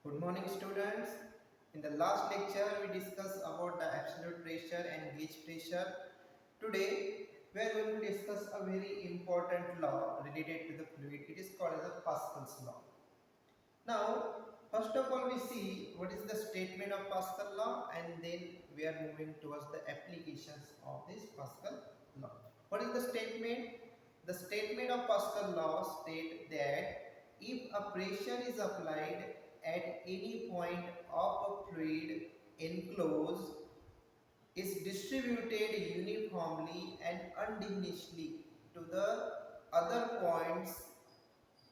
Good morning, students. In the last lecture, we discussed about the absolute pressure and gauge pressure. Today, we are going to discuss a very important law related to the fluid. It is called as the Pascal's law. Now, first of all, we see what is the statement of Pascal law, and then we are moving towards the applications of this Pascal law. What is the statement? The statement of Pascal law states that if a pressure is applied at any point of a fluid enclosed is distributed uniformly and undiminished to the other points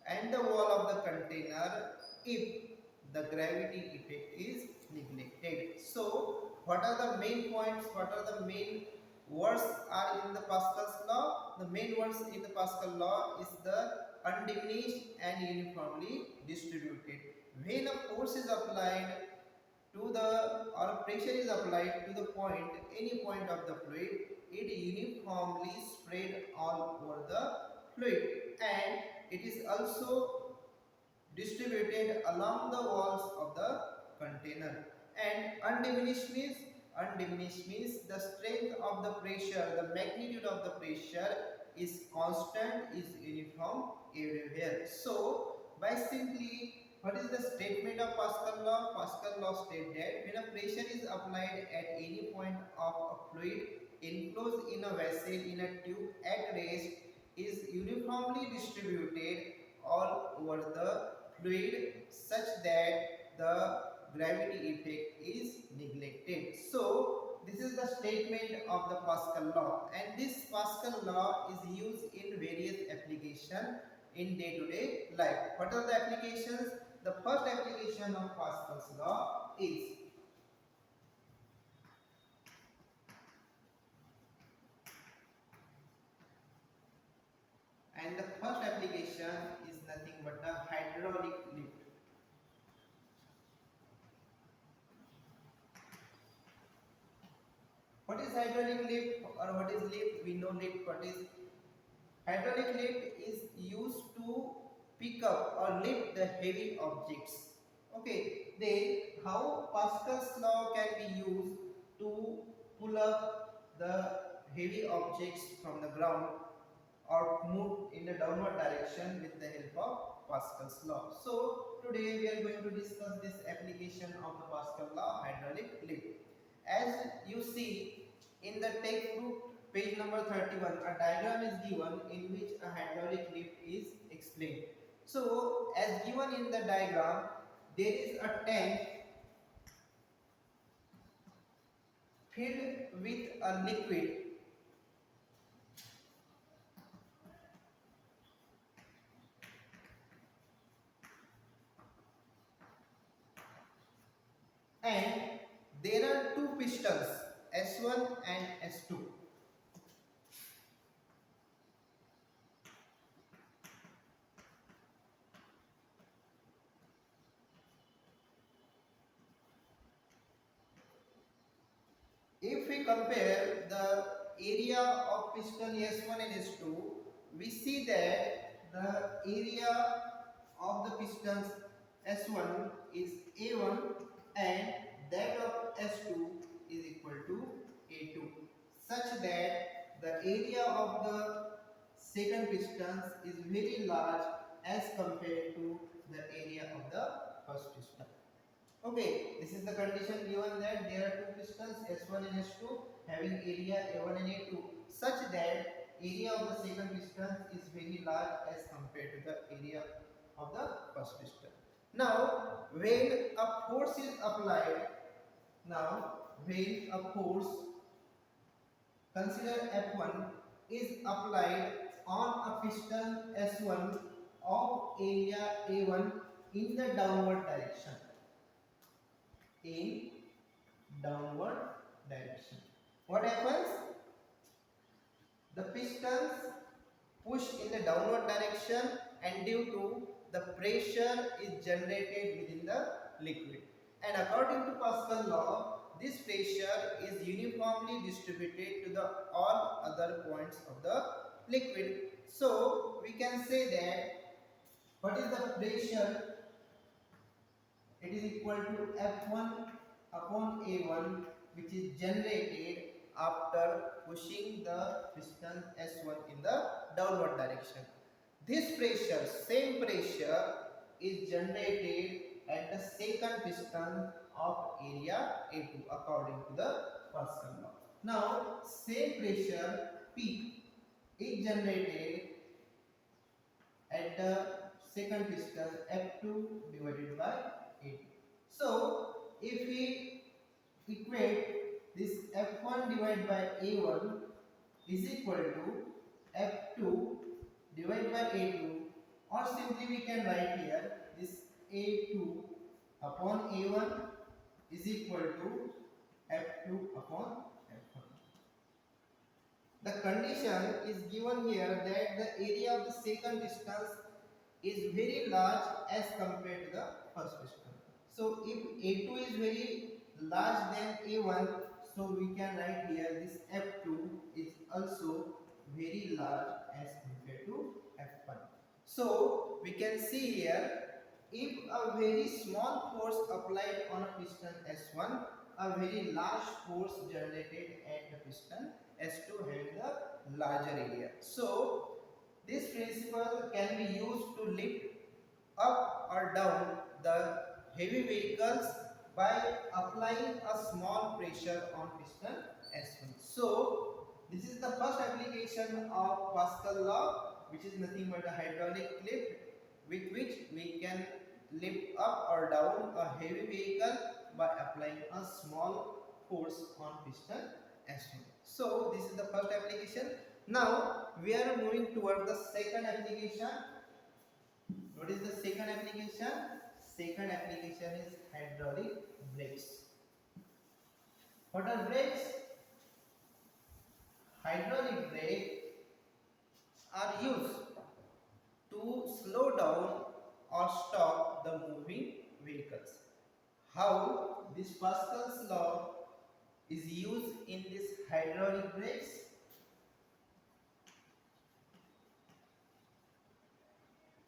and the wall of the container if the gravity effect is neglected. So, what are the main points? What are the main words are in the Pascal's law? The main words in the Pascal law is the undiminished and uniformly distributed. When a force is applied to the or pressure is applied to the point, any point of the fluid, it uniformly spread all over the fluid, and it is also distributed along the walls of the container. And undiminished means the strength of the pressure, the magnitude of the pressure is constant, is uniform everywhere. So by simply, what is the statement of Pascal law? Pascal law states that when a pressure is applied at any point of a fluid enclosed in a vessel in a tube at rest is uniformly distributed all over the fluid such that the gravity effect is neglected. So this is the statement of the Pascal law, and this Pascal law is used in various applications in day-to-day life. What are the applications? The first application of Pascal's law is, and the first application is nothing but the hydraulic lift. What is hydraulic lift or what is lift? We know lift. What is hydraulic lift is used to pick up or lift the heavy objects. Okay, then how Pascal's law can be used to pull up the heavy objects from the ground or move in the downward direction with the help of Pascal's law. So today we are going to discuss this application of the Pascal law, hydraulic lift. As you see in the textbook page number 31, a diagram is given in which a hydraulic lift is explained. So as given in the diagram, there is a tank filled with a liquid, and there are two pistons, S1 and S2. If we compare the area of piston S1 and S2, we see that the area of the pistons S1 is A1 and that of S2 is equal to A2, such that the area of the second pistons is very large as compared to the area of the first piston. Okay, this is the condition given that there are two pistons S1 and S2 having area A1 and A2 such that area of the second piston is very large as compared to the area of the first piston. Now, when a force is applied, when a force, consider F1, is applied on a piston S1 of area A1 in the downward direction. In downward direction. What happens? The pistons push in the downward direction, and due to the pressure is generated within the liquid. And according to Pascal law, this pressure is uniformly distributed to the all other points of the liquid. So we can say that what is the pressure it is equal to F1 upon A1, which is generated after pushing the piston S1 in the downward direction. This pressure, same pressure, is generated at the second piston of area A2 according to the Pascal law. Now, same pressure P is generated at the second piston F2 divided by A2. So, if we equate this F1 divided by A1 is equal to F2 divided by A2, or simply we can write here this A2 upon A1 is equal to F2 upon F1. The condition is given here that the area of the second distance is very large as compared to the first piston. So if A2 is very large than A1, so we can write here this F2 is also very large as compared to F1. So we can see here, if a very small force applied on a piston S1, a very large force generated at the piston S2 having the larger area. So this principle can be used to lift up or down the heavy vehicles by applying a small pressure on piston S1. So this is the first application of Pascal law, which is nothing but a hydraulic lift with which we can lift up or down a heavy vehicle by applying a small force on piston S1. So this is the first application. Now we are moving toward the second application. What is the second application? Second application is hydraulic brakes. What are brakes? Hydraulic brakes are used to slow down or stop the moving vehicles. How this Pascal's law is used in this hydraulic brakes?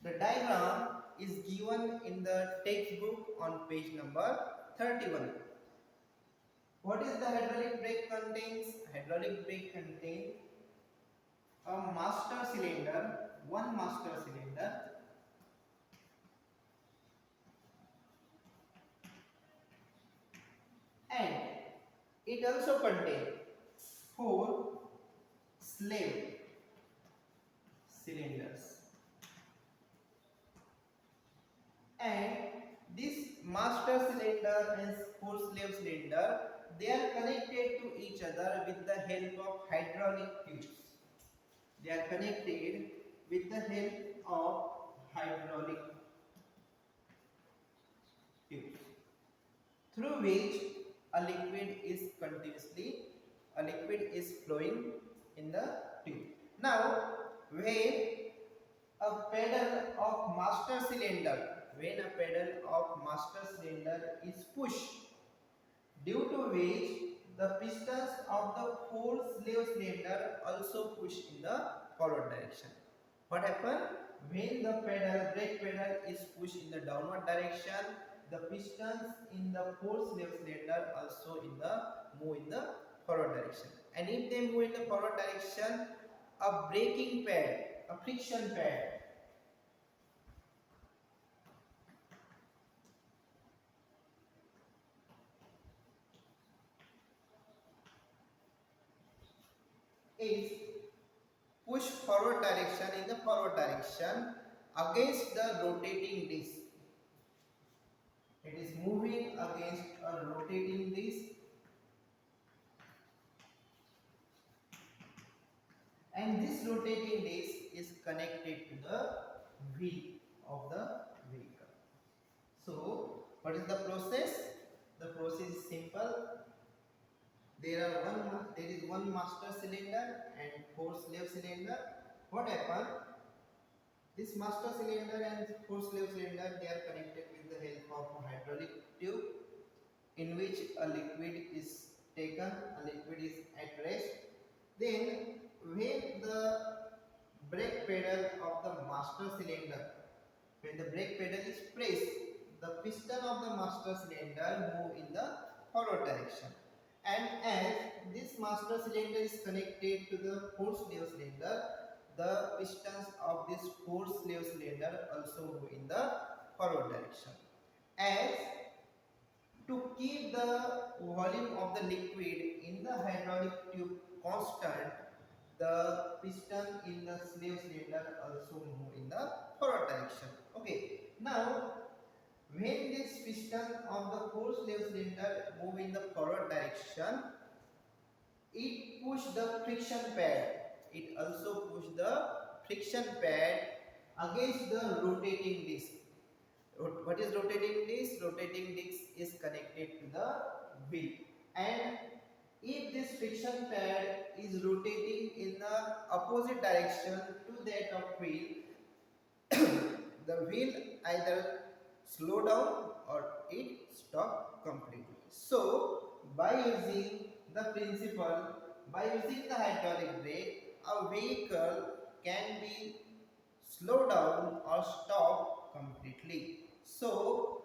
The diagram is given in the textbook on page number 31. What is the hydraulic brake contains? Hydraulic brake contains a master cylinder, one master cylinder, and it also contains four slave cylinders. And this master cylinder and four slave cylinder, they are connected to each other with the help of hydraulic tubes. They are connected with the help of hydraulic tubes, through which a liquid is flowing in the tube. Now, when a pedal of master cylinder is pushed, due to which the pistons of the four slave cylinder also push in the forward direction. What happens? When the brake pedal is pushed in the downward direction, the pistons in the four slave cylinder also move in the forward direction. And if they move in the forward direction, a braking pad, a friction pad, is pushed forward direction in the forward direction against the rotating disc. It is moving against a rotating disc, and this rotating disc is connected to the wheel of the vehicle. So what is the process? The process is simple. There is one master cylinder and four slave cylinder. What happens? This master cylinder and four slave cylinder, they are connected with the help of a hydraulic tube in which a liquid is taken, a liquid is at rest. Then when the brake pedal of the master cylinder, when the brake pedal is pressed, the piston of the master cylinder move in the forward direction. And as this master cylinder is connected to the force slave cylinder, the pistons of this force slave cylinder also move in the forward direction. As to keep the volume of the liquid in the hydraulic tube constant, the piston in the slave cylinder also move in the forward direction. Okay. Now, when this piston of the force slave cylinder move in the forward direction, it push the friction pad. It also push the friction pad against the rotating disc. What is rotating disc? Rotating disc is connected to the wheel, and if this friction pad is rotating in the opposite direction to that of wheel, the wheel either slow down or it stop completely. So by using the principle, by using the hydraulic brake, a vehicle can be slow down or stop completely. So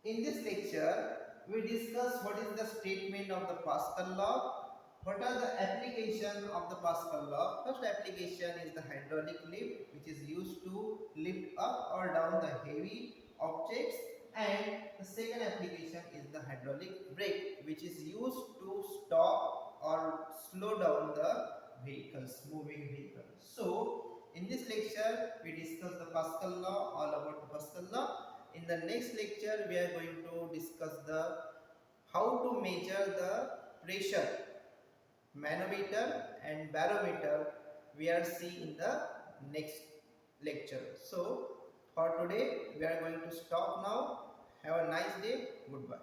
in this lecture, we discuss what is the statement of the Pascal law, what are the application of the Pascal law. First application is the hydraulic lift, which is used to lift up or down the heavy objects, and the second application is the hydraulic brake, which is used to stop or slow down the vehicles, moving vehicles. So in this lecture, we discuss the Pascal law, all about the Pascal law. In the next lecture, we are going to discuss the how to measure the pressure, manometer and barometer. We are see in the next lecture. So for today, we are going to stop now. Have a nice day. Goodbye.